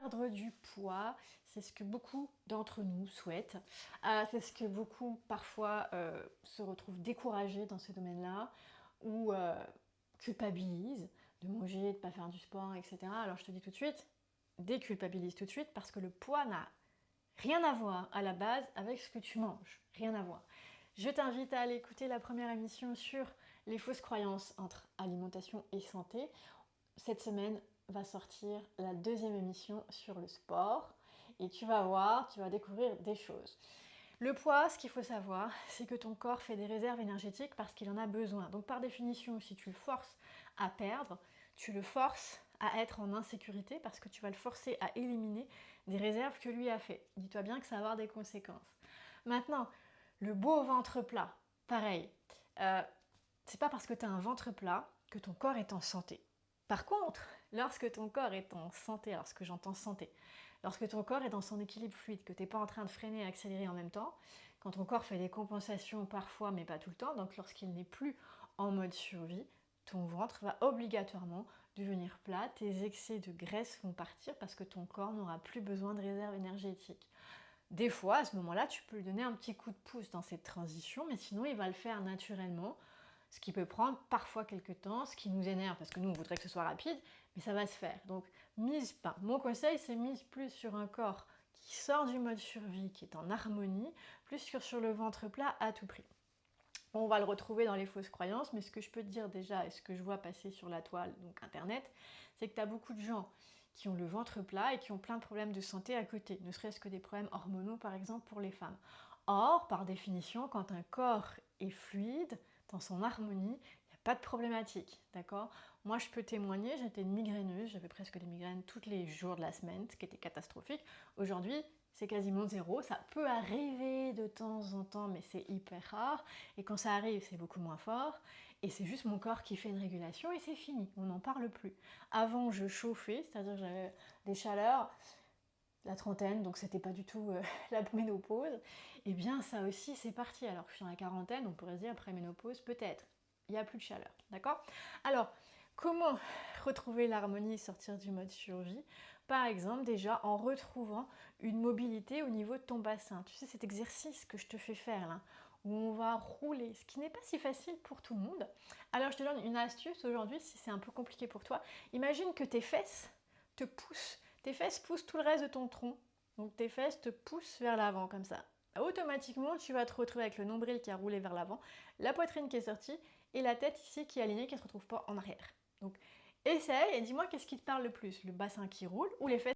Perdre du poids, c'est ce que beaucoup d'entre nous souhaitent. C'est ce que beaucoup parfois se retrouvent découragés dans ce domaine-là ou culpabilisent de manger, de ne pas faire du sport, etc. Alors je te dis tout de suite, déculpabilise tout de suite parce que le poids n'a rien à voir à la base avec ce que tu manges. Rien à voir. Je t'invite à aller écouter la première émission sur les fausses croyances entre alimentation et santé. Cette semaine va sortir la deuxième émission sur le sport et tu vas voir, tu vas découvrir des choses. Le poids, ce qu'il faut savoir, c'est que ton corps fait des réserves énergétiques parce qu'il en a besoin. Donc par définition, si tu le forces à perdre, tu le forces à être en insécurité parce que tu vas le forcer à éliminer des réserves que lui a fait. Dis-toi bien que ça va avoir des conséquences. Maintenant, le beau ventre plat, pareil. C'est pas parce que tu as un ventre plat que ton corps est en santé. Par contre, lorsque ton corps est en santé, alors ce que j'entends santé, lorsque ton corps est dans son équilibre fluide, que tu n'es pas en train de freiner et accélérer en même temps, quand ton corps fait des compensations parfois mais pas tout le temps, donc lorsqu'il n'est plus en mode survie, ton ventre va obligatoirement devenir plat, tes excès de graisse vont partir parce que ton corps n'aura plus besoin de réserve énergétique. Des fois, à ce moment-là, tu peux lui donner un petit coup de pouce dans cette transition, mais sinon il va le faire naturellement. Ce qui peut prendre parfois quelques temps, ce qui nous énerve parce que nous on voudrait que ce soit rapide, mais ça va se faire. Donc mise pas. Mon conseil c'est mise plus sur un corps qui sort du mode survie, qui est en harmonie, plus sur le ventre plat à tout prix. On va le retrouver dans les fausses croyances, mais ce que je peux te dire déjà et ce que je vois passer sur la toile, donc internet, c'est que tu as beaucoup de gens qui ont le ventre plat et qui ont plein de problèmes de santé à côté, ne serait-ce que des problèmes hormonaux par exemple pour les femmes. Or, par définition, quand un corps est fluide, dans son harmonie, il n'y a pas de problématique, d'accord? Moi, je peux témoigner, j'étais une migraineuse, j'avais presque des migraines tous les jours de la semaine, ce qui était catastrophique. Aujourd'hui, c'est quasiment zéro, ça peut arriver de temps en temps, mais c'est hyper rare, et quand ça arrive, c'est beaucoup moins fort, et c'est juste mon corps qui fait une régulation, et c'est fini, on n'en parle plus. Avant, je chauffais, c'est-à-dire que j'avais des chaleurs, la trentaine, donc c'était pas du tout la ménopause, et bien ça aussi c'est parti, alors que je suis dans la quarantaine, on pourrait se dire après ménopause, peut-être, il n'y a plus de chaleur, d'accord? Alors, comment retrouver l'harmonie et sortir du mode survie? Par exemple, déjà en retrouvant une mobilité au niveau de ton bassin. Tu sais, cet exercice que je te fais faire là, où on va rouler, ce qui n'est pas si facile pour tout le monde. Alors je te donne une astuce aujourd'hui, si c'est un peu compliqué pour toi. Imagine que tes fesses te poussent. Tes fesses poussent tout le reste de ton tronc. Donc tes fesses te poussent vers l'avant comme ça. Automatiquement, tu vas te retrouver avec le nombril qui a roulé vers l'avant, la poitrine qui est sortie et la tête ici qui est alignée, qui ne se retrouve pas en arrière. Donc essaye et dis-moi qu'est-ce qui te parle le plus, le bassin qui roule ou les fesses